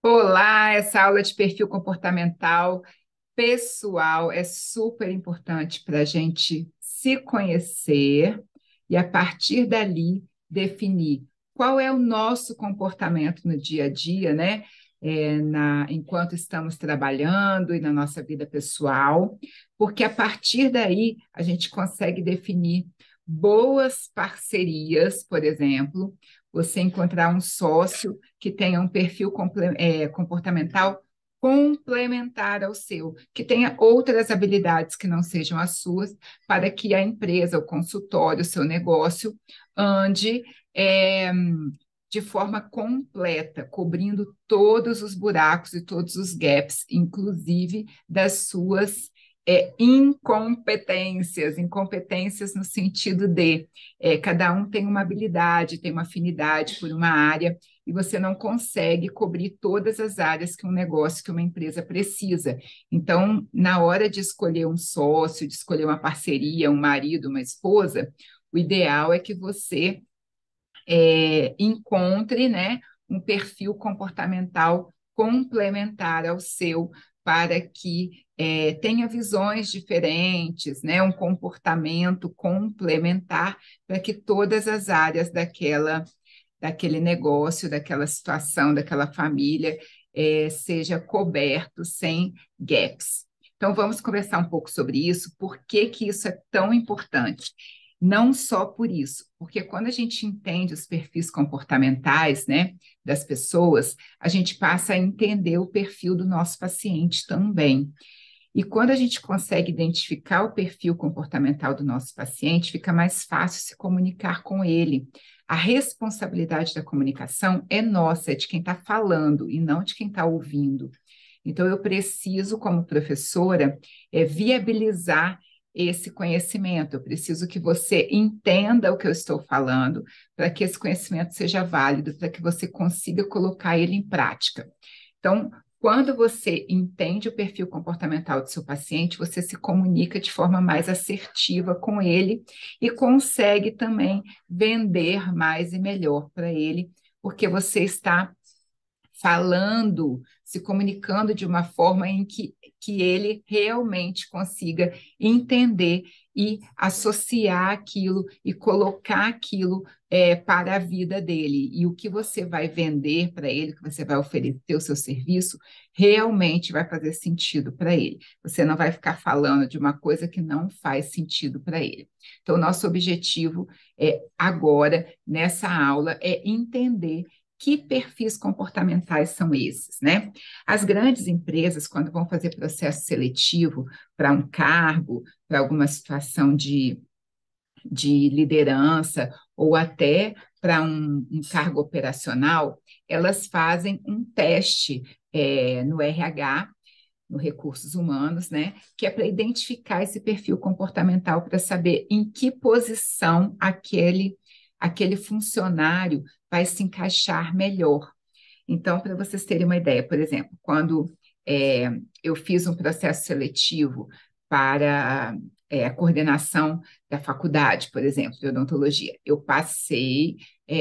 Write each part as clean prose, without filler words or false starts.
Olá, essa aula de perfil comportamental pessoal é super importante para a gente se conhecer e, a partir dali, definir qual é o nosso comportamento no dia a dia, né? Enquanto estamos trabalhando e na nossa vida pessoal, porque a partir daí a gente consegue definir boas parcerias, por exemplo, você encontrar um sócio que tenha um perfil comportamental complementar ao seu, que tenha outras habilidades que não sejam as suas, para que a empresa, o consultório, o seu negócio ande é, de forma completa, cobrindo todos os buracos e todos os gaps, inclusive das suas incompetências no sentido de cada um tem uma habilidade, tem uma afinidade por uma área, e você não consegue cobrir todas as áreas que um negócio, que uma empresa precisa. Então, na hora de escolher um sócio, de escolher uma parceria, um marido, uma esposa, o ideal é que você encontre, né, um perfil comportamental complementar ao seu, para que tenha visões diferentes, né, um comportamento complementar, para que todas as áreas daquele negócio, daquela situação, daquela família, seja coberto sem gaps. Então, vamos conversar um pouco sobre isso, por que que isso é tão importante. Não só por isso, porque quando a gente entende os perfis comportamentais, né, das pessoas, a gente passa a entender o perfil do nosso paciente também. E quando a gente consegue identificar o perfil comportamental do nosso paciente, fica mais fácil se comunicar com ele. A responsabilidade da comunicação é nossa, é de quem está falando e não de quem está ouvindo. Então, eu preciso, como professora, viabilizar esse conhecimento. Eu preciso que você entenda o que eu estou falando, para que esse conhecimento seja válido, para que você consiga colocar ele em prática. Então, quando você entende o perfil comportamental do seu paciente, você se comunica de forma mais assertiva com ele e consegue também vender mais e melhor para ele, porque você está falando, se comunicando de uma forma em que ele realmente consiga entender e associar aquilo e colocar aquilo para a vida dele. E o que você vai vender para ele, o que você vai oferecer o seu serviço, realmente vai fazer sentido para ele. Você não vai ficar falando de uma coisa que não faz sentido para ele. Então, nosso objetivo agora, nessa aula, é entender que perfis comportamentais são esses, né? As grandes empresas, quando vão fazer processo seletivo para um cargo, para alguma situação de liderança, ou até para um cargo operacional, elas fazem um teste no RH, no Recursos Humanos, né? Que é para identificar esse perfil comportamental, para saber em que posição aquele funcionário vai se encaixar melhor. Então, para vocês terem uma ideia, por exemplo, quando eu fiz um processo seletivo para a coordenação da faculdade, por exemplo, de odontologia, eu passei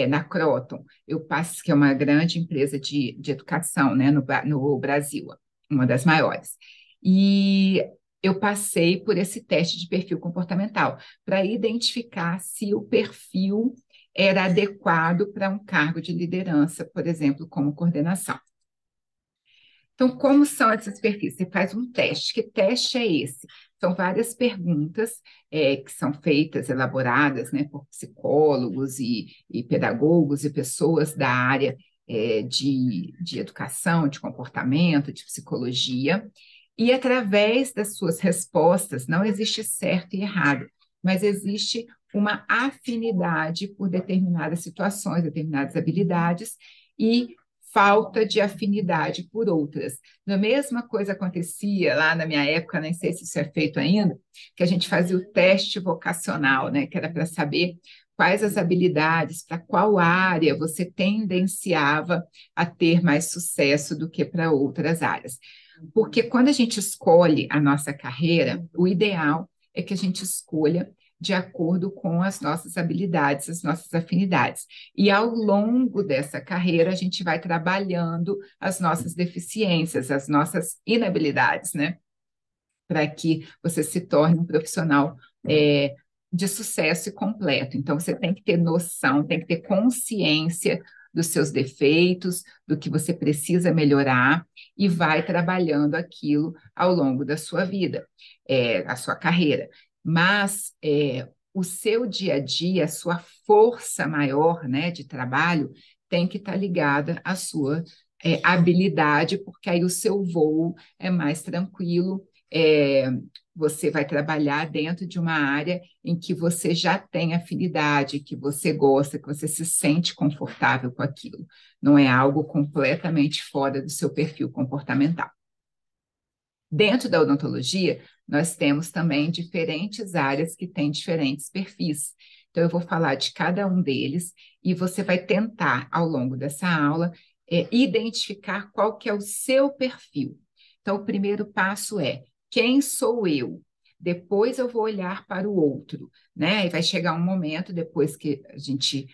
na Croton, eu passei, que é uma grande empresa de educação, né, no Brasil, uma das maiores. E eu passei por esse teste de perfil comportamental para identificar se o perfil era adequado para um cargo de liderança, por exemplo, como coordenação. Então, como são esses perfis? Você faz um teste. Que teste é esse? São várias perguntas que são feitas, elaboradas, né, por psicólogos e pedagogos e pessoas da área de educação, de comportamento, de psicologia. E através das suas respostas, não existe certo e errado, mas existe uma afinidade por determinadas situações, determinadas habilidades, e falta de afinidade por outras. A mesma coisa acontecia lá na minha época, nem sei se isso é feito ainda, que a gente fazia o teste vocacional, né, que era para saber quais as habilidades, para qual área você tendenciava a ter mais sucesso do que para outras áreas. Porque quando a gente escolhe a nossa carreira, o ideal é que a gente escolha de acordo com as nossas habilidades, as nossas afinidades. E ao longo dessa carreira, a gente vai trabalhando as nossas deficiências, as nossas inabilidades, né? Para que você se torne um profissional de sucesso e completo. Então, você tem que ter noção, tem que ter consciência dos seus defeitos, do que você precisa melhorar, e vai trabalhando aquilo ao longo da sua vida, a sua carreira. Mas o seu dia a dia, a sua força maior, né, de trabalho, tem que estar ligada à sua habilidade, porque aí o seu voo é mais tranquilo, é, você vai trabalhar dentro de uma área em que você já tem afinidade, que você gosta, que você se sente confortável com aquilo. Não é algo completamente fora do seu perfil comportamental. Dentro da odontologia, nós temos também diferentes áreas que têm diferentes perfis. Então, eu vou falar de cada um deles e você vai tentar, ao longo dessa aula, identificar qual que é o seu perfil. Então, o primeiro passo é: quem sou eu? Depois eu vou olhar para o outro, né? E vai chegar um momento, depois que a gente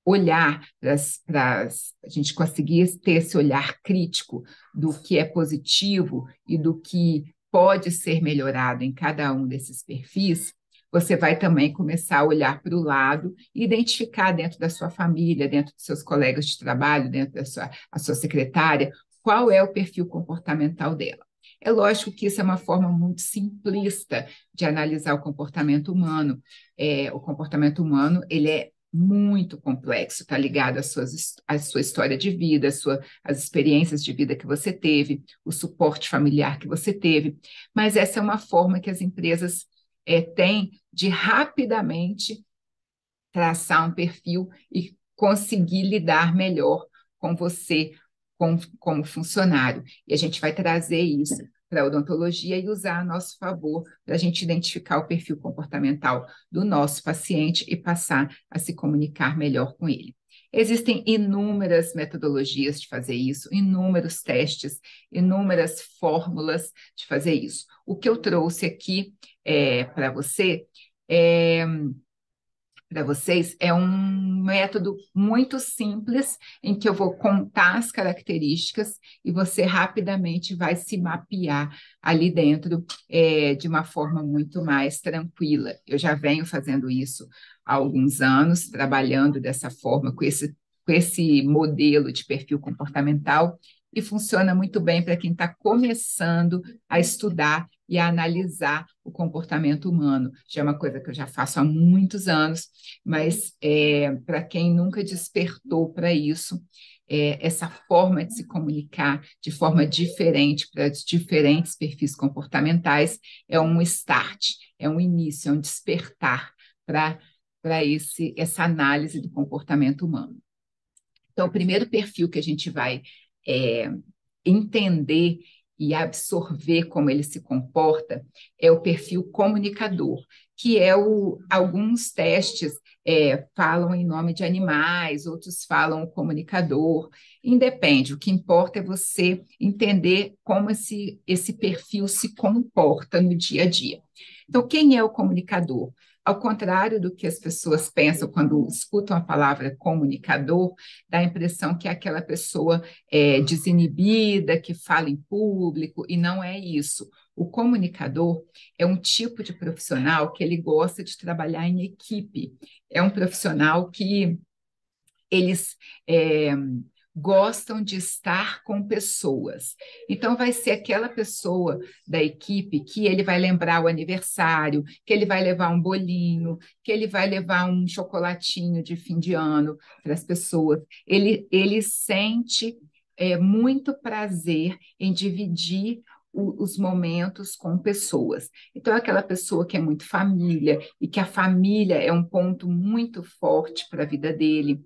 olhar para a gente conseguir ter esse olhar crítico do que é positivo e do que pode ser melhorado em cada um desses perfis, você vai também começar a olhar para o lado e identificar dentro da sua família, dentro dos seus colegas de trabalho, dentro da sua secretária, qual é o perfil comportamental dela. É lógico que isso é uma forma muito simplista de analisar o comportamento humano. O comportamento humano, ele é muito complexo, está ligado à sua história de vida, às experiências de vida que você teve, o suporte familiar que você teve. Mas essa é uma forma que as empresas têm de rapidamente traçar um perfil e conseguir lidar melhor com você como funcionário. E a gente vai trazer isso para a odontologia e usar a nosso favor para a gente identificar o perfil comportamental do nosso paciente e passar a se comunicar melhor com ele. Existem inúmeras metodologias de fazer isso, inúmeros testes, inúmeras fórmulas de fazer isso. O que eu trouxe aqui para vocês é um método muito simples em que eu vou contar as características e você rapidamente vai se mapear ali dentro de uma forma muito mais tranquila. Eu já venho fazendo isso há alguns anos, trabalhando dessa forma, com esse modelo de perfil comportamental, e funciona muito bem para quem está começando a estudar e a analisar o comportamento humano. Já é uma coisa que eu já faço há muitos anos, mas para quem nunca despertou para isso, essa forma de se comunicar de forma diferente para os diferentes perfis comportamentais é um start, é um início, é um despertar para essa análise do comportamento humano. Então, o primeiro perfil que a gente vai entender e absorver como ele se comporta é o perfil comunicador, que alguns testes falam em nome de animais, outros falam o comunicador, independe, o que importa é você entender como esse perfil se comporta no dia a dia. Então, quem é o comunicador? Ao contrário do que as pessoas pensam quando escutam a palavra comunicador, dá a impressão que é aquela pessoa desinibida, que fala em público, e não é isso. O comunicador é um tipo de profissional que ele gosta de trabalhar em equipe. É um profissional que eles gostam de estar com pessoas. Então, vai ser aquela pessoa da equipe que ele vai lembrar o aniversário, que ele vai levar um bolinho, que ele vai levar um chocolatinho de fim de ano para as pessoas. Ele sente muito prazer em dividir os momentos com pessoas. Então, é aquela pessoa que é muito família e que a família é um ponto muito forte para a vida dele.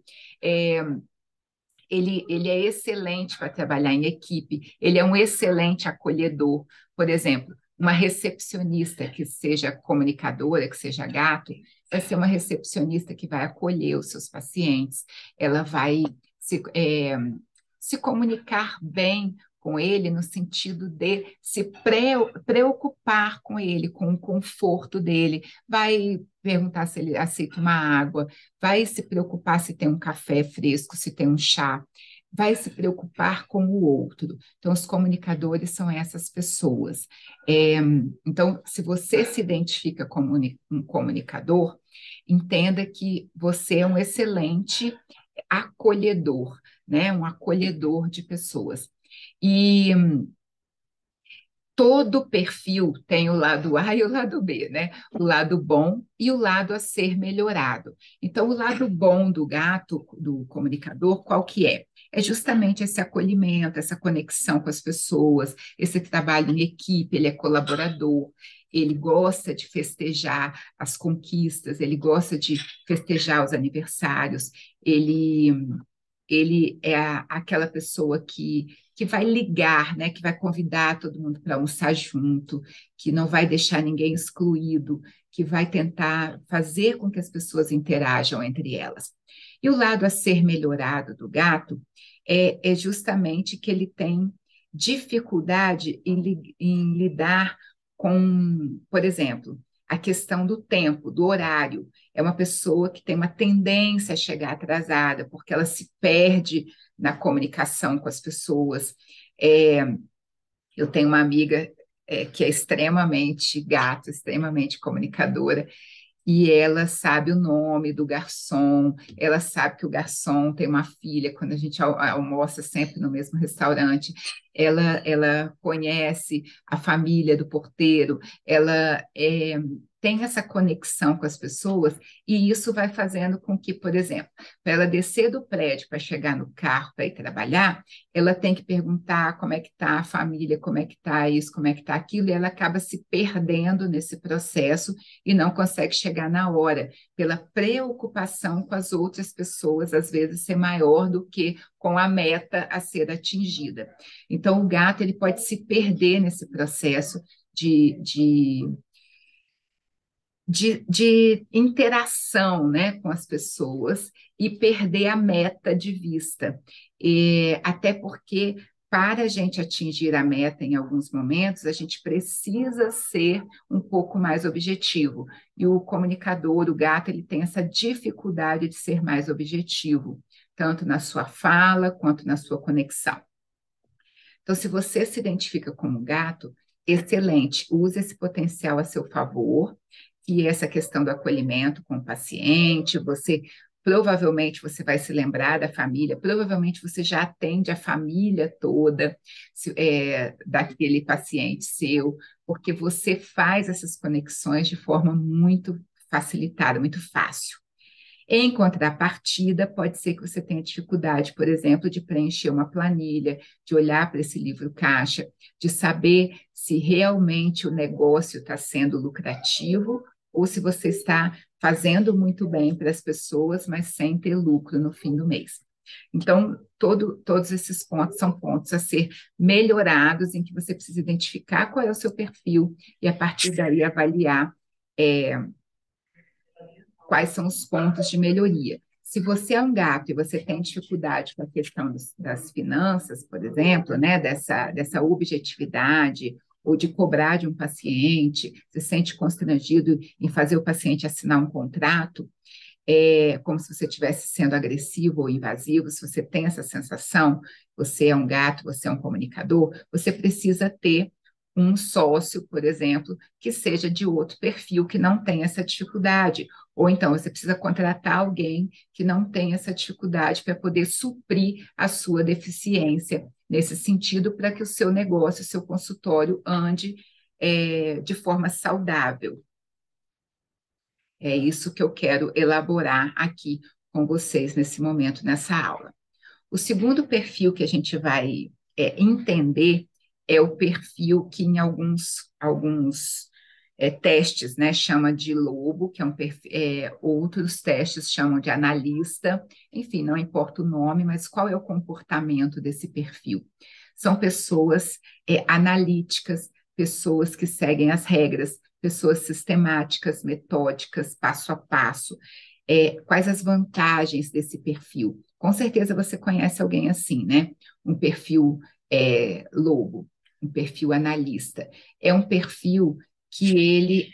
Ele é excelente para trabalhar em equipe, ele é um excelente acolhedor. Por exemplo, uma recepcionista que seja comunicadora, que seja gato, vai ser uma recepcionista que vai acolher os seus pacientes, ela vai se comunicar bem com ele no sentido de se preocupar com ele, com o conforto dele, vai perguntar se ele aceita uma água, vai se preocupar se tem um café fresco, se tem um chá, vai se preocupar com o outro. Então, os comunicadores são essas pessoas. É, então, se você se identifica como um comunicador, entenda que você é um excelente acolhedor, né? Um acolhedor de pessoas. E todo perfil tem o lado A e o lado B, né? O lado bom e o lado a ser melhorado. Então, o lado bom do gato, do comunicador, qual que é? É justamente esse acolhimento, essa conexão com as pessoas, esse trabalho em equipe, ele é colaborador, ele gosta de festejar as conquistas, ele gosta de festejar os aniversários, ele é aquela pessoa que vai ligar, né, que vai convidar todo mundo para almoçar junto, que não vai deixar ninguém excluído, que vai tentar fazer com que as pessoas interajam entre elas. E o lado a ser melhorado do gato é justamente que ele tem dificuldade em lidar com, por exemplo, a questão do tempo, do horário. É uma pessoa que tem uma tendência a chegar atrasada, porque ela se perde na comunicação com as pessoas. É, eu tenho uma amiga que é extremamente gata, extremamente comunicadora, e ela sabe o nome do garçom, ela sabe que o garçom tem uma filha, quando a gente almoça sempre no mesmo restaurante, ela conhece a família do porteiro, ela tem essa conexão com as pessoas, e isso vai fazendo com que, por exemplo, para ela descer do prédio para chegar no carro para ir trabalhar, ela tem que perguntar como é que está a família, como é que está isso, como é que está aquilo, e ela acaba se perdendo nesse processo e não consegue chegar na hora, pela preocupação com as outras pessoas, às vezes ser maior do que com a meta a ser atingida. Então, o gato ele pode se perder nesse processo de interação, né, com as pessoas e perder a meta de vista. Até porque, para a gente atingir a meta em alguns momentos, a gente precisa ser um pouco mais objetivo. E o comunicador, o gato, ele tem essa dificuldade de ser mais objetivo, tanto na sua fala quanto na sua conexão. Então, se você se identifica como gato, excelente, use esse potencial a seu favor, que é essa questão do acolhimento com o paciente, provavelmente você vai se lembrar da família, provavelmente você já atende a família toda daquele paciente seu, porque você faz essas conexões de forma muito facilitada, muito fácil. Em contrapartida, pode ser que você tenha dificuldade, por exemplo, de preencher uma planilha, de olhar para esse livro caixa, de saber se realmente o negócio está sendo lucrativo ou se você está fazendo muito bem para as pessoas, mas sem ter lucro no fim do mês. Então, todos esses pontos são pontos a ser melhorados, em que você precisa identificar qual é o seu perfil e, a partir daí, avaliar quais são os pontos de melhoria. Se você é um gato e você tem dificuldade com a questão das finanças, por exemplo, né, dessa objetividade, ou de cobrar de um paciente, se sente constrangido em fazer o paciente assinar um contrato, como se você estivesse sendo agressivo ou invasivo, se você tem essa sensação, você é um gato, você é um comunicador, você precisa ter um sócio, por exemplo, que seja de outro perfil, que não tenha essa dificuldade. Ou então você precisa contratar alguém que não tenha essa dificuldade para poder suprir a sua deficiência nesse sentido, para que o seu negócio, o seu consultório ande de forma saudável. É isso que eu quero elaborar aqui com vocês nesse momento, nessa aula. O segundo perfil que a gente vai entender é o perfil que em alguns testes, né, chama de lobo, que é um perfil, outros testes chamam de analista, enfim, não importa o nome, mas qual é o comportamento desse perfil? São pessoas analíticas, pessoas que seguem as regras, pessoas sistemáticas, metódicas, passo a passo. Quais as vantagens desse perfil? Com certeza você conhece alguém assim, né? Um perfil lobo, um perfil analista. É um perfil que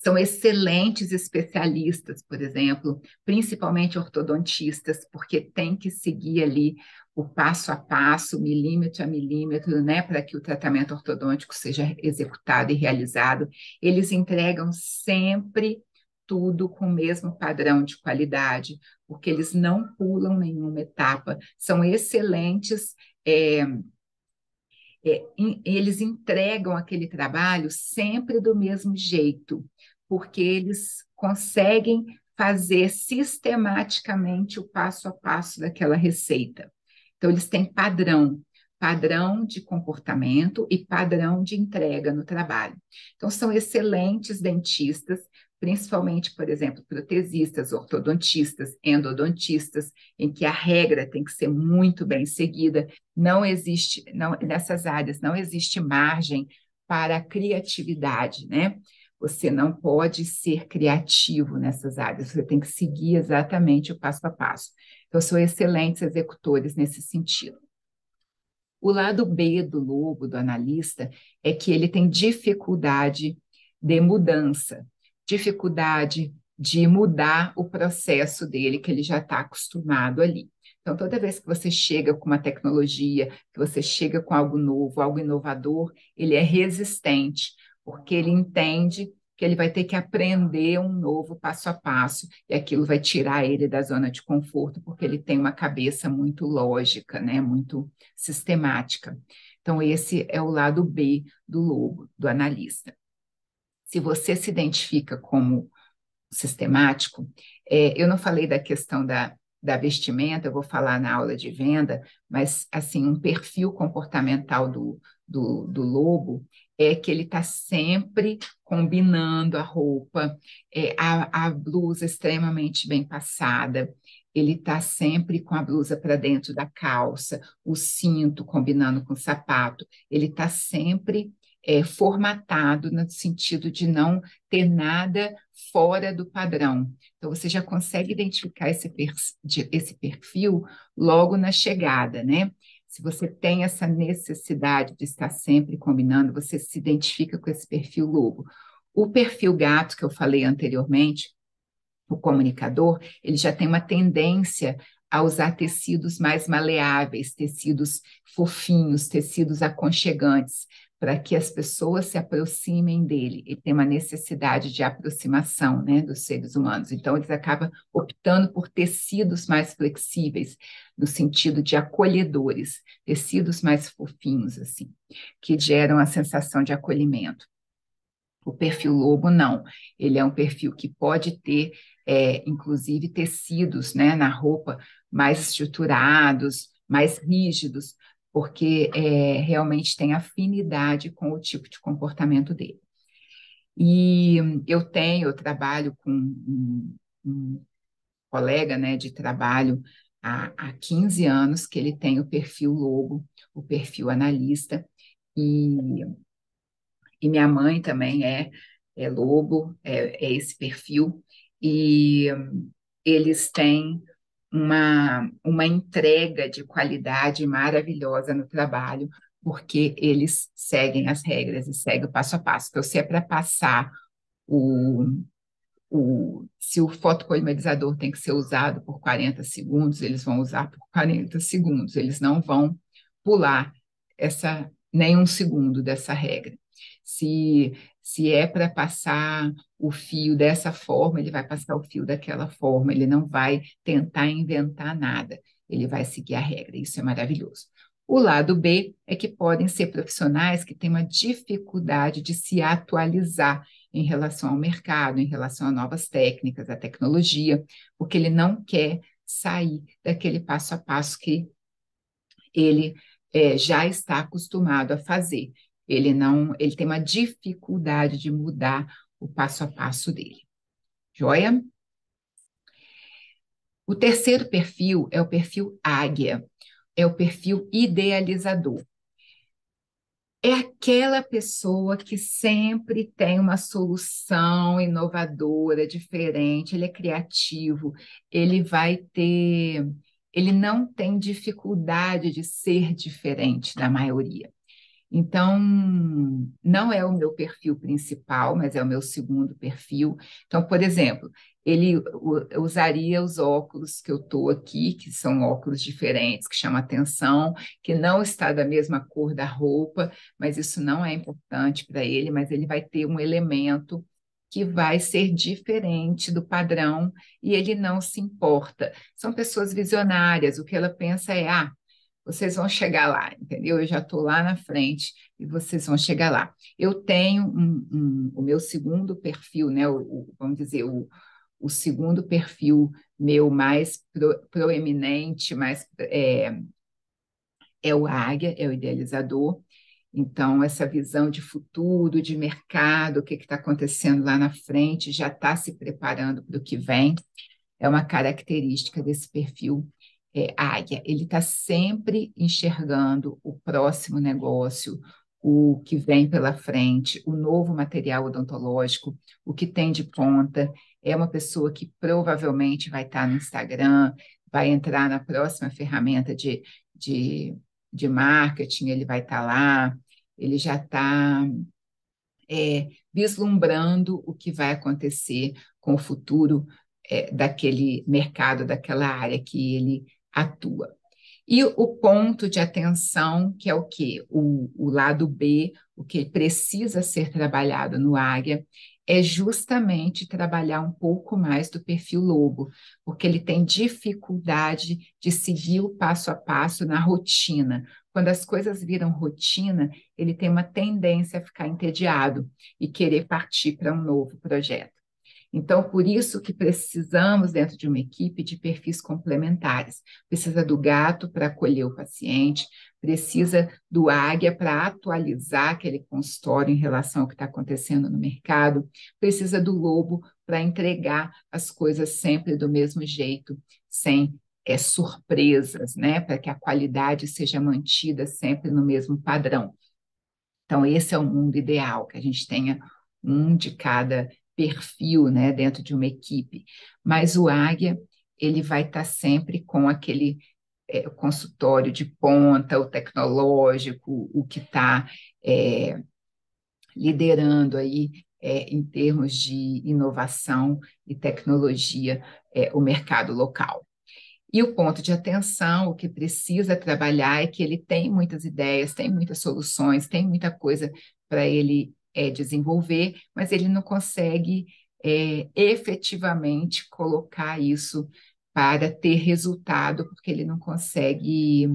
são excelentes especialistas, por exemplo, principalmente ortodontistas, porque tem que seguir ali o passo a passo, milímetro a milímetro, né, para que o tratamento ortodôntico seja executado e realizado. Eles entregam sempre tudo com o mesmo padrão de qualidade, porque eles não pulam nenhuma etapa, são excelentes. Eles entregam aquele trabalho sempre do mesmo jeito, porque eles conseguem fazer sistematicamente o passo a passo daquela receita. Então, eles têm padrão de comportamento e padrão de entrega no trabalho. Então, são excelentes dentistas, principalmente, por exemplo, protesistas, ortodontistas, endodontistas, em que a regra tem que ser muito bem seguida. Não existe, nessas áreas, não existe margem para a criatividade, né? Você não pode ser criativo nessas áreas, você tem que seguir exatamente o passo a passo. Então, são excelentes executores nesse sentido. O lado B do lobo, do analista, é que ele tem dificuldade de mudança, dificuldade de mudar o processo dele, que ele já está acostumado ali. Então, toda vez que você chega com uma tecnologia, que você chega com algo novo, algo inovador, ele é resistente, porque ele entende que ele vai ter que aprender um novo passo a passo, e aquilo vai tirar ele da zona de conforto, porque ele tem uma cabeça muito lógica, né? Muito sistemática. Então, esse é o lado B do lobo, do analista. Se você se identifica como sistemático, eu não falei da questão da vestimenta, eu vou falar na aula de venda, mas assim, um perfil comportamental do lobo é que ele está sempre combinando a roupa, a blusa extremamente bem passada, ele está sempre com a blusa para dentro da calça, o cinto combinando com o sapato, ele está sempre formatado no sentido de não ter nada fora do padrão. Então, você já consegue identificar esse perfil logo na chegada, né? Se você tem essa necessidade de estar sempre combinando, você se identifica com esse perfil lobo. O perfil gato, que eu falei anteriormente, o comunicador, ele já tem uma tendência a usar tecidos mais maleáveis, tecidos fofinhos, tecidos aconchegantes, para que as pessoas se aproximem dele. Ele tem uma necessidade de aproximação, né, dos seres humanos. Então, eles acabam optando por tecidos mais flexíveis, no sentido de acolhedores, tecidos mais fofinhos, assim, que geram a sensação de acolhimento. O perfil lobo, não. Ele é um perfil que pode ter, inclusive, tecidos, né, na roupa mais estruturados, mais rígidos, porque realmente tem afinidade com o tipo de comportamento dele. E eu trabalho com um colega, né, de trabalho há 15 anos, que ele tem o perfil lobo, o perfil analista, e minha mãe também é lobo, é esse perfil, e eles têm uma entrega de qualidade maravilhosa no trabalho, porque eles seguem as regras e seguem o passo a passo. Então, se é para passar o, se o fotopolimerizador tem que ser usado por 40 segundos, eles vão usar por 40 segundos, eles não vão pular nem um segundo dessa regra. Se é para passar o fio dessa forma, ele vai passar o fio daquela forma, ele não vai tentar inventar nada, ele vai seguir a regra, isso é maravilhoso. O lado B é que podem ser profissionais que têm uma dificuldade de se atualizar em relação ao mercado, em relação a novas técnicas, à tecnologia, porque ele não quer sair daquele passo a passo que ele já está acostumado a fazer. Ele tem uma dificuldade de mudar o passo a passo dele. Joia? O terceiro perfil é o perfil águia, é o perfil idealizador. É aquela pessoa que sempre tem uma solução inovadora, diferente, ele é criativo, ele vai ter ele não tem dificuldade de ser diferente da maioria. Então, não é o meu perfil principal, mas é o meu segundo perfil. Então, por exemplo, ele usaria os óculos que eu estou aqui, que são óculos diferentes, que chamam atenção, que não está da mesma cor da roupa, mas isso não é importante para ele, mas ele vai ter um elemento que vai ser diferente do padrão e ele não se importa. São pessoas visionárias, o que ela pensa é, vocês vão chegar lá, entendeu? Eu já estou lá na frente e vocês vão chegar lá. Eu tenho o meu segundo perfil, né? Vamos dizer, o segundo perfil meu mais proeminente, é o águia, é o idealizador. Então, essa visão de futuro, de mercado, o que está acontecendo lá na frente, já está se preparando para o que vem, é uma característica desse perfil águia. Ele está sempre enxergando o próximo negócio, o que vem pela frente, o novo material odontológico, o que tem de ponta. É uma pessoa que provavelmente vai estar no Instagram, vai entrar na próxima ferramenta de, de marketing, ele vai estar lá, ele já está vislumbrando o que vai acontecer com o futuro daquele mercado, daquela área que ele atua. E o ponto de atenção, que é o quê? O lado B, o que precisa ser trabalhado no águia, é justamente trabalhar um pouco mais do perfil lobo, porque ele tem dificuldade de seguir o passo a passo na rotina. Quando as coisas viram rotina, ele tem uma tendência a ficar entediado e querer partir para um novo projeto. Então, por isso que precisamos, dentro de uma equipe, de perfis complementares. Precisa do gato para acolher o paciente, precisa do águia para atualizar aquele consultório em relação ao que está acontecendo no mercado, precisa do lobo para entregar as coisas sempre do mesmo jeito, sem surpresas, né? Para que a qualidade seja mantida sempre no mesmo padrão. Então, esse é o mundo ideal, que a gente tenha um de cada perfil, né, dentro de uma equipe. Mas o águia, ele vai estar sempre com aquele consultório de ponta, o tecnológico, o que está liderando aí em termos de inovação e tecnologia o mercado local. E o ponto de atenção, o que precisa trabalhar é que ele tem muitas ideias, tem muitas soluções, tem muita coisa para ele desenvolver, mas ele não consegue efetivamente colocar isso para ter resultado, porque ele não consegue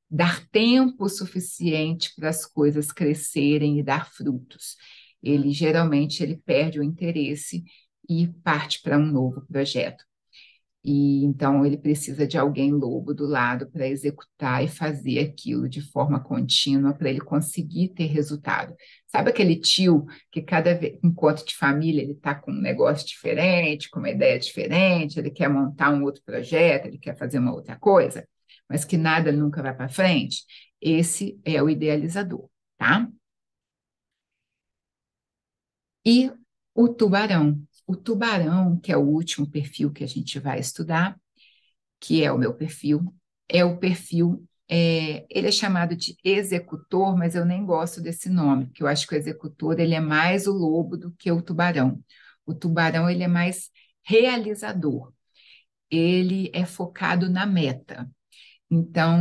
dar tempo suficiente para as coisas crescerem e dar frutos. Ele geralmente ele perde o interesse e parte para um novo projeto. E então ele precisa de alguém lobo do lado para executar e fazer aquilo de forma contínua para ele conseguir ter resultado. Sabe aquele tio que cada encontro de família ele está com um negócio diferente, com uma ideia diferente, ele quer montar um outro projeto, ele quer fazer uma outra coisa, mas que nada nunca vai para frente? Esse é o idealizador, tá? E o tubarão. O tubarão, que é o último perfil que a gente vai estudar, que é o meu perfil, é o perfil, ele é chamado de executor, mas eu nem gosto desse nome, porque eu acho que o executor ele é mais o lobo do que o tubarão. O tubarão ele é mais realizador, ele é focado na meta, então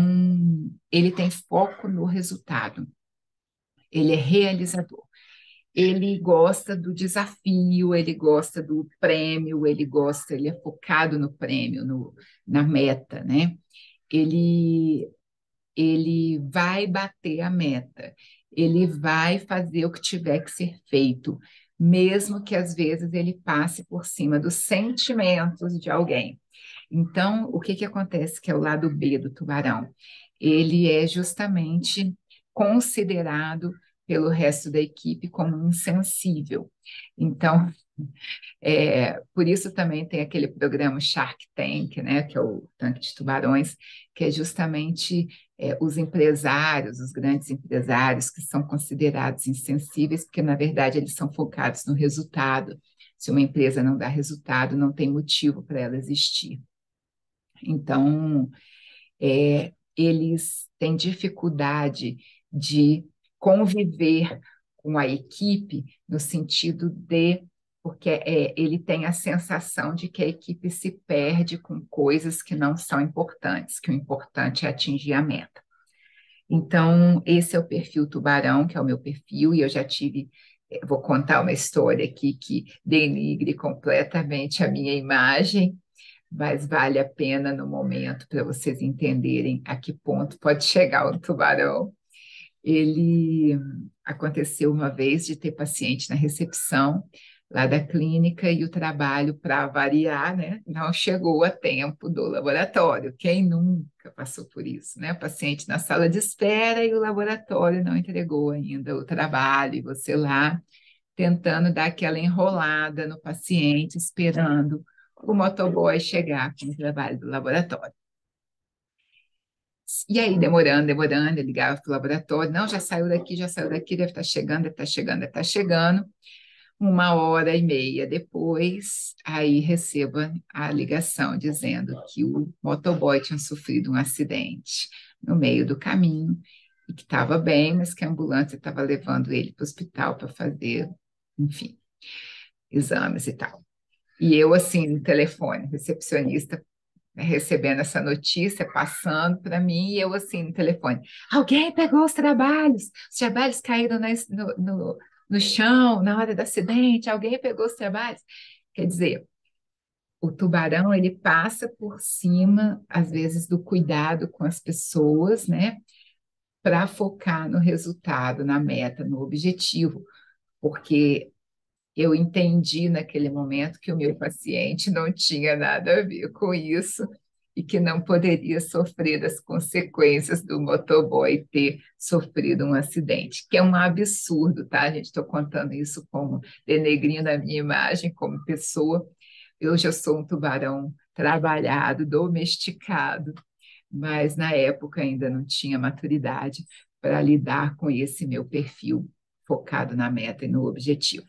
ele tem foco no resultado, ele é realizador. Ele gosta do desafio, ele gosta do prêmio, ele é focado no prêmio, na meta, né? Ele, ele vai bater a meta, ele vai fazer o que tiver que ser feito, mesmo que às vezes ele passe por cima dos sentimentos de alguém. Então, o que que acontece, que é o lado B do tubarão? Ele é justamente considerado pelo resto da equipe como insensível. Então, por isso também tem aquele programa Shark Tank, né, que é o Tanque de Tubarões, que é justamente os empresários, os grandes empresários que são considerados insensíveis, porque na verdade eles são focados no resultado. Se uma empresa não dá resultado, não tem motivo para ela existir. Então, eles têm dificuldade de conviver com a equipe no sentido de, porque ele tem a sensação de que a equipe se perde com coisas que não são importantes, que o importante é atingir a meta. Então, esse é o perfil tubarão, que é o meu perfil, e eu já tive, vou contar uma história aqui que denigre completamente a minha imagem, mas vale a pena no momento para vocês entenderem a que ponto pode chegar o tubarão. Ele aconteceu uma vez de ter paciente na recepção lá da clínica e o trabalho, para variar, né, não chegou a tempo do laboratório. Quem nunca passou por isso, né? O paciente na sala de espera e o laboratório não entregou ainda o trabalho, e você lá tentando dar aquela enrolada no paciente, esperando o motoboy chegar com o trabalho do laboratório. E aí, demorando, eu ligava para o laboratório, não, já saiu daqui, deve estar chegando, deve estar chegando, deve estar chegando. 1 hora e meia depois, aí recebo a ligação dizendo que o motoboy tinha sofrido um acidente no meio do caminho e que estava bem, mas que a ambulância estava levando ele para o hospital para fazer, enfim, exames e tal. E eu, assim, no telefone, recepcionista, recebendo essa notícia, passando para mim, e eu assim no telefone: alguém pegou os trabalhos caíram no chão na hora do acidente, alguém pegou os trabalhos. Quer dizer, o tubarão, ele passa por cima, às vezes, do cuidado com as pessoas, né, para focar no resultado, na meta, no objetivo, porque eu entendi naquele momento que o meu paciente não tinha nada a ver com isso e que não poderia sofrer das consequências do motoboy ter sofrido um acidente, que é um absurdo, tá, gente? Estou contando isso como denegrindo a minha imagem como pessoa. Eu já sou um tubarão trabalhado, domesticado, mas na época ainda não tinha maturidade para lidar com esse meu perfil focado na meta e no objetivo.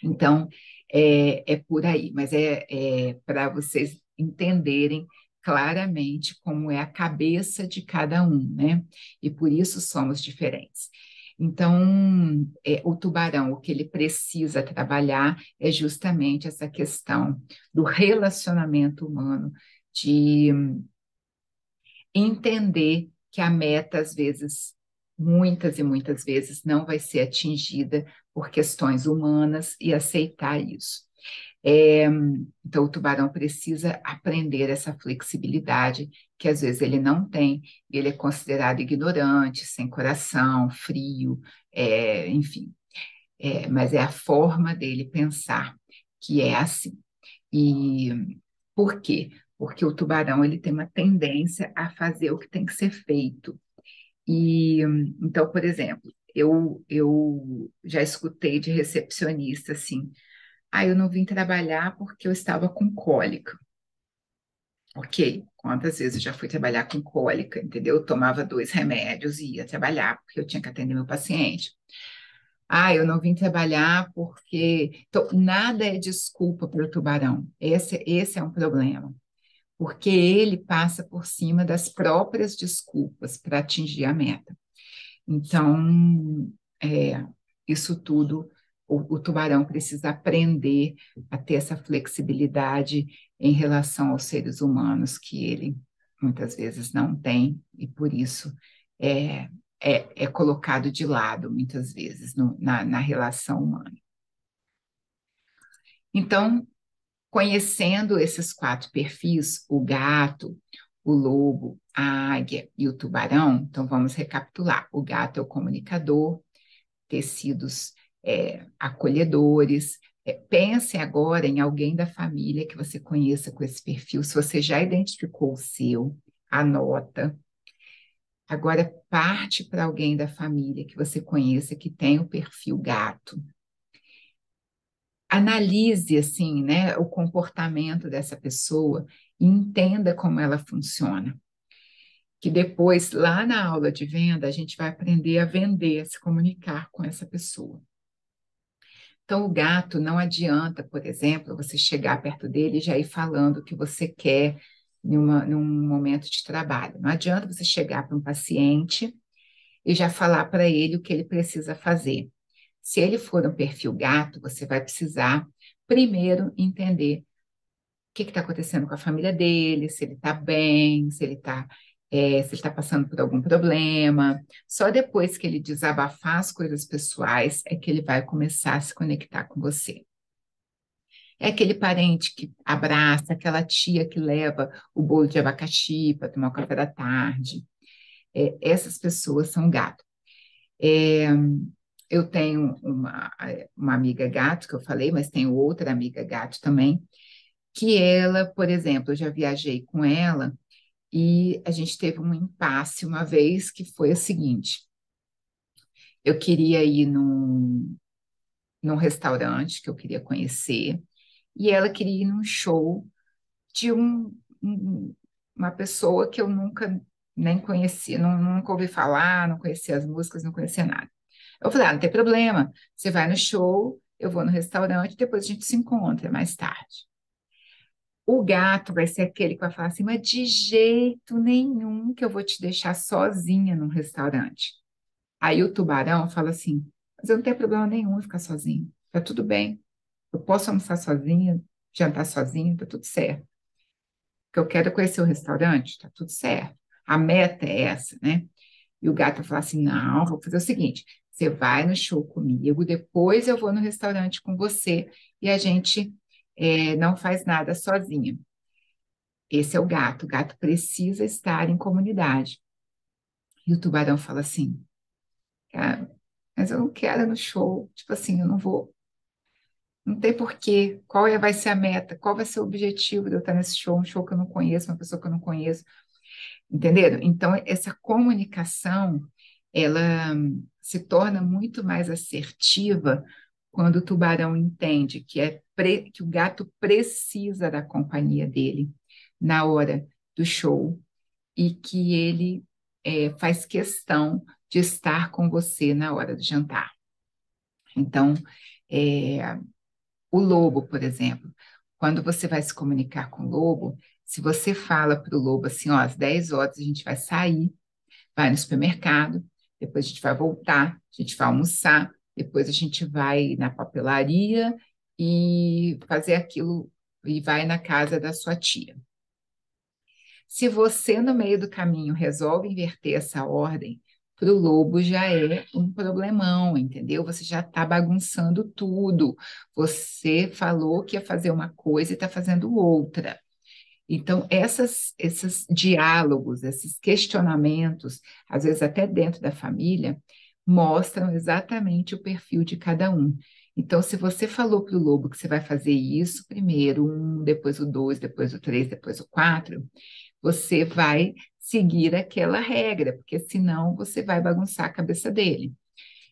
Então, é por aí, mas é para vocês entenderem claramente como é a cabeça de cada um, né? E por isso somos diferentes. Então, o tubarão, o que ele precisa trabalhar é justamente essa questão do relacionamento humano, de entender que a meta, às vezes, muitas e muitas vezes, não vai ser atingida por questões humanas e aceitar isso. Então, o tubarão precisa aprender essa flexibilidade que às vezes ele não tem, e ele é considerado ignorante, sem coração, frio, enfim. Mas é a forma dele pensar que é assim. E por quê? Porque o tubarão ele tem uma tendência a fazer o que tem que ser feito. E então, por exemplo, eu já escutei de recepcionista assim: ah, eu não vim trabalhar porque eu estava com cólica. Ok, quantas vezes eu já fui trabalhar com cólica, entendeu? Eu tomava 2 remédios e ia trabalhar porque eu tinha que atender meu paciente. Ah, eu não vim trabalhar porque. Então, nada é desculpa para o tubarão. Esse é um problema, porque ele passa por cima das próprias desculpas para atingir a meta. Então, é, isso tudo, o tubarão precisa aprender a ter essa flexibilidade em relação aos seres humanos, que ele muitas vezes não tem, e por isso é, é colocado de lado, muitas vezes, na relação humana. Então, conhecendo esses 4 perfis, o gato, o lobo, a águia e o tubarão, então vamos recapitular. O gato é o comunicador, tecidos acolhedores. Pense agora em alguém da família que você conheça com esse perfil. Se você já identificou o seu, anota. Agora parte para alguém da família que você conheça que tem o perfil gato. Analise assim, né, o comportamento dessa pessoa e entenda como ela funciona. Que depois, lá na aula de venda, a gente vai aprender a vender, a se comunicar com essa pessoa. Então, o gato não adianta, por exemplo, você chegar perto dele e já ir falando o que você quer, num momento de trabalho. Não adianta você chegar para um paciente e já falar para ele o que ele precisa fazer. Se ele for um perfil gato, você vai precisar primeiro entender o que está acontecendo com a família dele, se ele está bem, se ele está passando por algum problema. Só depois que ele desabafar as coisas pessoais é que ele vai começar a se conectar com você. É aquele parente que abraça, aquela tia que leva o bolo de abacaxi para tomar o café da tarde. Essas pessoas são gato. É, eu tenho uma amiga gato, que eu falei, mas tenho outra amiga gato também, que ela, por exemplo, eu já viajei com ela e a gente teve um impasse uma vez que foi o seguinte: eu queria ir num restaurante que eu queria conhecer e ela queria ir num show de uma pessoa que eu nunca nem conhecia, nunca ouvi falar, não conhecia as músicas, não conhecia nada. Eu falei, não tem problema, você vai no show, eu vou no restaurante, depois a gente se encontra mais tarde. O gato vai ser aquele que vai falar assim, mas de jeito nenhum que eu vou te deixar sozinha num restaurante. Aí o tubarão fala assim, mas eu não tenho problema nenhum em ficar sozinho, tá tudo bem, eu posso almoçar sozinha, jantar sozinha, tá tudo certo. Que eu quero conhecer o restaurante, tá tudo certo. A meta é essa, né? E o gato fala assim: não, vou fazer o seguinte: você vai no show comigo, depois eu vou no restaurante com você e a gente não faz nada sozinha. Esse é o gato. O gato precisa estar em comunidade. E o tubarão fala assim: cara, mas eu não quero ir no show. Tipo assim, eu não vou. Não tem porquê. Vai ser a meta? Qual vai ser o objetivo de eu estar nesse show? Um show que eu não conheço, uma pessoa que eu não conheço. Entenderam? Então, essa comunicação, ela se torna muito mais assertiva quando o tubarão entende que o gato precisa da companhia dele na hora do show e que ele faz questão de estar com você na hora do jantar. Então, é, o lobo, por exemplo, quando você vai se comunicar com o lobo, se você fala para o lobo assim, ó, às 10 horas a gente vai sair, vai no supermercado, depois a gente vai voltar, a gente vai almoçar, depois a gente vai na papelaria e fazer aquilo e vai na casa da sua tia. Se você, no meio do caminho, resolve inverter essa ordem, para o lobo já é um problemão, entendeu? Você já está bagunçando tudo. Você falou que ia fazer uma coisa e está fazendo outra. Então, esses diálogos, esses questionamentos, às vezes até dentro da família, mostram exatamente o perfil de cada um. Então, se você falou para o lobo que você vai fazer isso, primeiro um, depois o dois, depois o três, depois o quatro, você vai seguir aquela regra, porque senão você vai bagunçar a cabeça dele.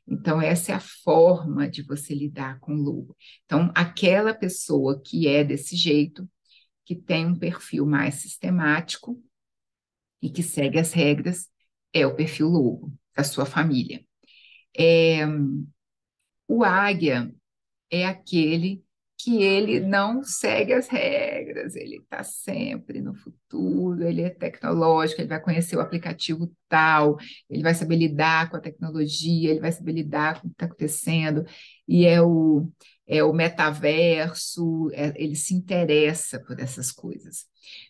Então, essa é a forma de você lidar com o lobo. Então, aquela pessoa que é desse jeito, que tem um perfil mais sistemático e que segue as regras, é o perfil lobo da sua família. É, o águia é aquele que ele não segue as regras, ele está sempre no futuro, ele é tecnológico, ele vai conhecer o aplicativo tal, ele vai saber lidar com a tecnologia, ele vai saber lidar com o que está acontecendo, e é o metaverso, ele se interessa por essas coisas.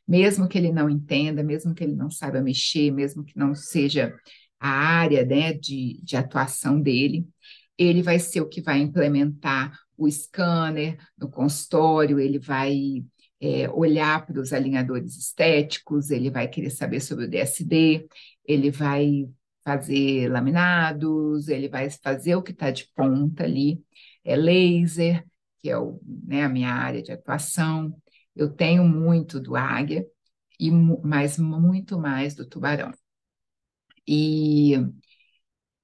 Mesmo que ele não entenda, mesmo que ele não saiba mexer, mesmo que não seja a área, né, de atuação dele, ele vai ser o que vai implementar o scanner no consultório, ele vai olhar para os alinhadores estéticos, ele vai querer saber sobre o DSD, ele vai fazer laminados, ele vai fazer o que está de ponta ali, laser, que é né, a minha área de atuação. Eu tenho muito do águia, mas muito mais do tubarão. E,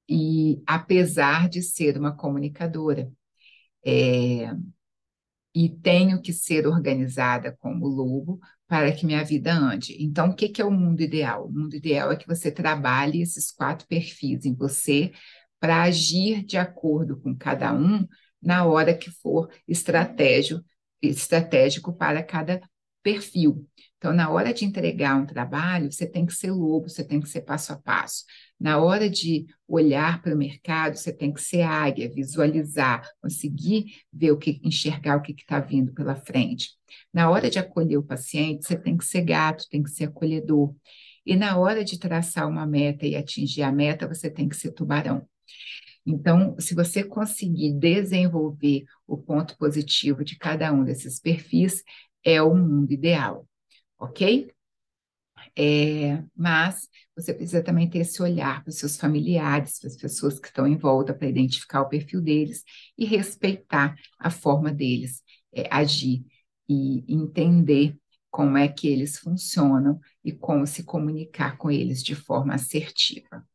e apesar de ser uma comunicadora, é, e tenho que ser organizada como lobo para que minha vida ande. Então, o que que é o mundo ideal? O mundo ideal é que você trabalhe esses 4 perfis em você para agir de acordo com cada um na hora que for estratégico para cada perfil. Então, na hora de entregar um trabalho, você tem que ser lobo, você tem que ser passo a passo. Na hora de olhar para o mercado, você tem que ser águia, visualizar, conseguir ver o que, enxergar o que está vindo pela frente. Na hora de acolher o paciente, você tem que ser gato, tem que ser acolhedor. E na hora de traçar uma meta e atingir a meta, você tem que ser tubarão. Então, se você conseguir desenvolver o ponto positivo de cada um desses perfis, é o mundo ideal, ok? Mas você precisa também ter esse olhar para os seus familiares, para as pessoas que estão em volta, para identificar o perfil deles e respeitar a forma deles agir e entender como é que eles funcionam e como se comunicar com eles de forma assertiva.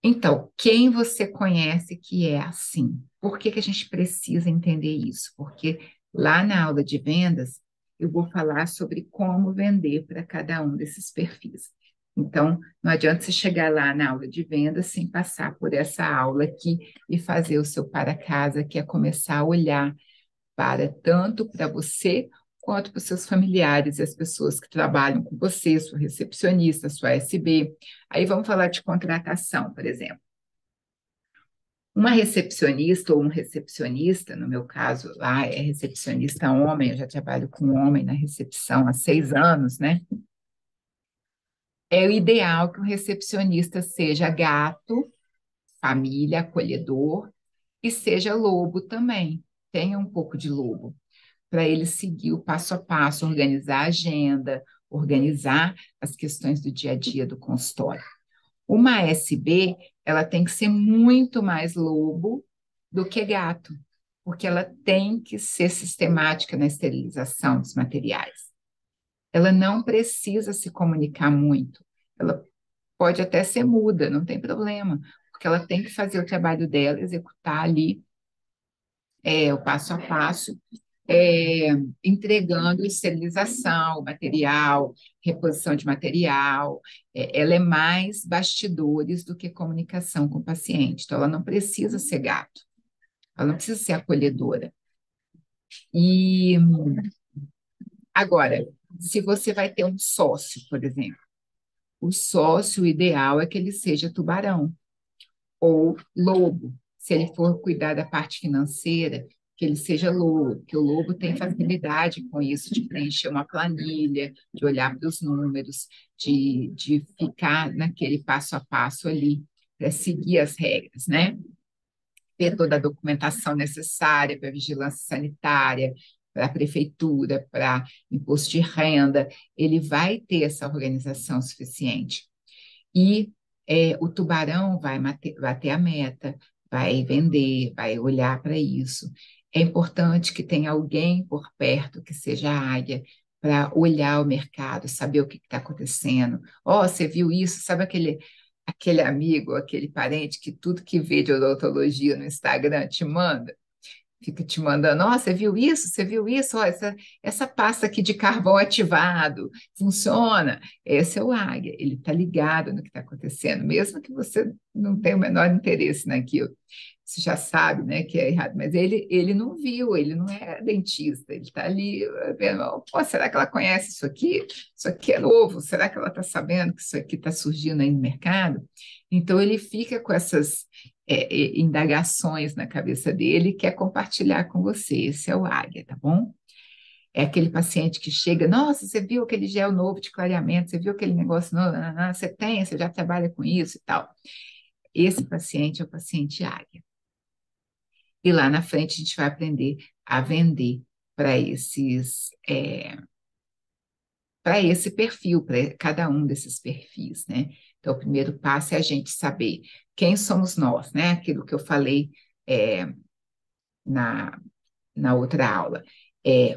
Então, quem você conhece que é assim? Por que que a gente precisa entender isso? Porque lá na aula de vendas, eu vou falar sobre como vender para cada um desses perfis. Então, não adianta você chegar lá na aula de vendas sem passar por essa aula aqui e fazer o seu para casa, que é começar a olhar para tanto para você quanto para os seus familiares e as pessoas que trabalham com você, sua recepcionista, sua SB. Aí vamos falar de contratação, por exemplo. Uma recepcionista ou um recepcionista, no meu caso lá é recepcionista homem, eu já trabalho com homem na recepção há 6 anos, né? É o ideal que o recepcionista seja gato, família, acolhedor, e seja lobo também. Tenha um pouco de lobo, para ele seguir o passo a passo, organizar a agenda, organizar as questões do dia a dia do consultório. Uma SB, ela tem que ser muito mais lobo do que gato, porque ela tem que ser sistemática na esterilização dos materiais. Ela não precisa se comunicar muito. Ela pode até ser muda, não tem problema, porque ela tem que fazer o trabalho dela, executar ali o passo a passo, é, entregando esterilização, material, reposição de material. Ela é mais bastidores do que comunicação com o paciente. Então, ela não precisa ser gato, ela não precisa ser acolhedora. E agora, se você vai ter um sócio, por exemplo, o sócio ideal é que ele seja tubarão ou lobo. Se ele for cuidar da parte financeira, que ele seja lobo, que o lobo tem facilidade com isso, de preencher uma planilha, de olhar para os números, de ficar naquele passo a passo ali, para seguir as regras, né? Ter toda a documentação necessária para vigilância sanitária, para a prefeitura, para imposto de renda, ele vai ter essa organização suficiente. E o tubarão vai bater a meta, vai vender, vai olhar para isso. É importante que tenha alguém por perto que seja a águia para olhar o mercado, saber o que está acontecendo. Ó, você viu isso? Sabe aquele amigo, aquele parente que tudo que vê de odontologia no Instagram te manda? Fica te mandando, ó, você viu isso? Você viu isso? Ó, essa pasta aqui de carvão ativado funciona. Esse é o águia, ele está ligado no que está acontecendo, mesmo que você não tenha o menor interesse naquilo. Você já sabe, né, que é errado, mas ele não viu, ele não é dentista, ele está ali vendo, pô, será que ela conhece isso aqui? Isso aqui é novo, será que ela está sabendo que isso aqui está surgindo aí no mercado? Então, ele fica com essas indagações na cabeça dele e quer compartilhar com você. Esse é o águia, tá bom? É aquele paciente que chega, nossa, você viu aquele gel novo de clareamento, você viu aquele negócio novo, você tem, você já trabalha com isso e tal. Esse paciente é o paciente águia. E lá na frente a gente vai aprender a vender para esse perfil, para cada um desses perfis, né? Então, o primeiro passo é a gente saber quem somos nós, né? Aquilo que eu falei é, na, na outra aula.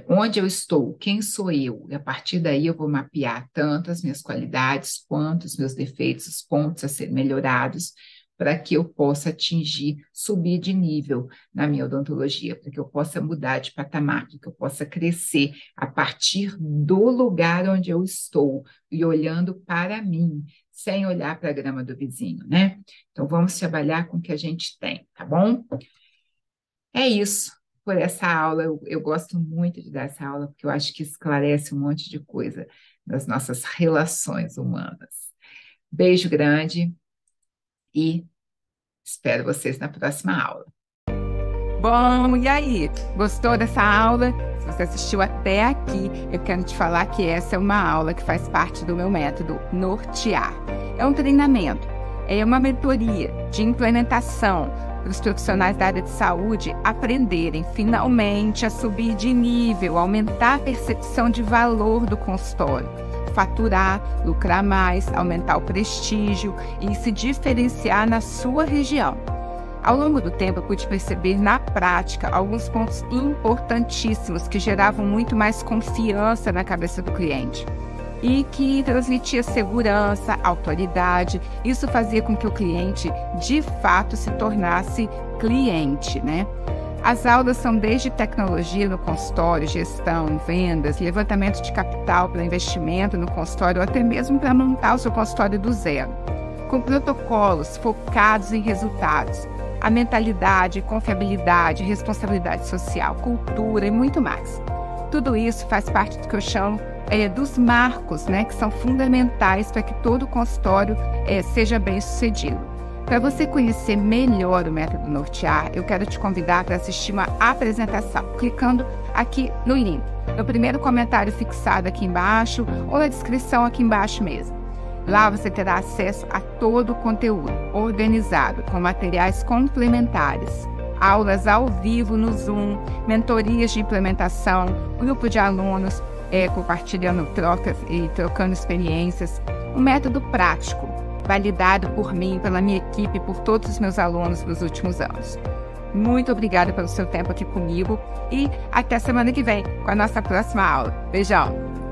Onde eu estou, quem sou eu? E a partir daí eu vou mapear tanto as minhas qualidades quanto os meus defeitos, os pontos a serem melhorados, para que eu possa atingir, subir de nível na minha odontologia, para que eu possa mudar de patamar, para que eu possa crescer a partir do lugar onde eu estou e olhando para mim, sem olhar para a grama do vizinho, né? Então, vamos trabalhar com o que a gente tem, tá bom? É isso. por essa aula. Eu gosto muito de dar essa aula, porque eu acho que esclarece um monte de coisa das nossas relações humanas. Beijo grande e espero vocês na próxima aula. Bom, e aí? Gostou dessa aula? Se você assistiu até aqui, eu quero te falar que essa é uma aula que faz parte do meu método Nortear. É um treinamento, é uma mentoria de implementação para os profissionais da área de saúde aprenderem finalmente a subir de nível, aumentar a percepção de valor do consultório, faturar, lucrar mais, aumentar o prestígio e se diferenciar na sua região. Ao longo do tempo, eu pude perceber na prática alguns pontos importantíssimos que geravam muito mais confiança na cabeça do cliente e que transmitia segurança, autoridade. Isso fazia com que o cliente, de fato, se tornasse cliente, né? As aulas são desde tecnologia no consultório, gestão, vendas, levantamento de capital para investimento no consultório, ou até mesmo para montar o seu consultório do zero, com protocolos focados em resultados, a mentalidade, confiabilidade, responsabilidade social, cultura e muito mais. Tudo isso faz parte do que eu chamo dos marcos, né, que são fundamentais para que todo consultório seja bem sucedido. Para você conhecer melhor o método Nortear, eu quero te convidar para assistir uma apresentação, clicando aqui no link, no primeiro comentário fixado aqui embaixo ou na descrição aqui embaixo mesmo. Lá você terá acesso a todo o conteúdo organizado, com materiais complementares, aulas ao vivo no Zoom, mentorias de implementação, grupo de alunos compartilhando trocas e trocando experiências. Um método prático, validado por mim, pela minha equipe, por todos os meus alunos nos últimos anos. Muito obrigada pelo seu tempo aqui comigo e até semana que vem com a nossa próxima aula. Beijão!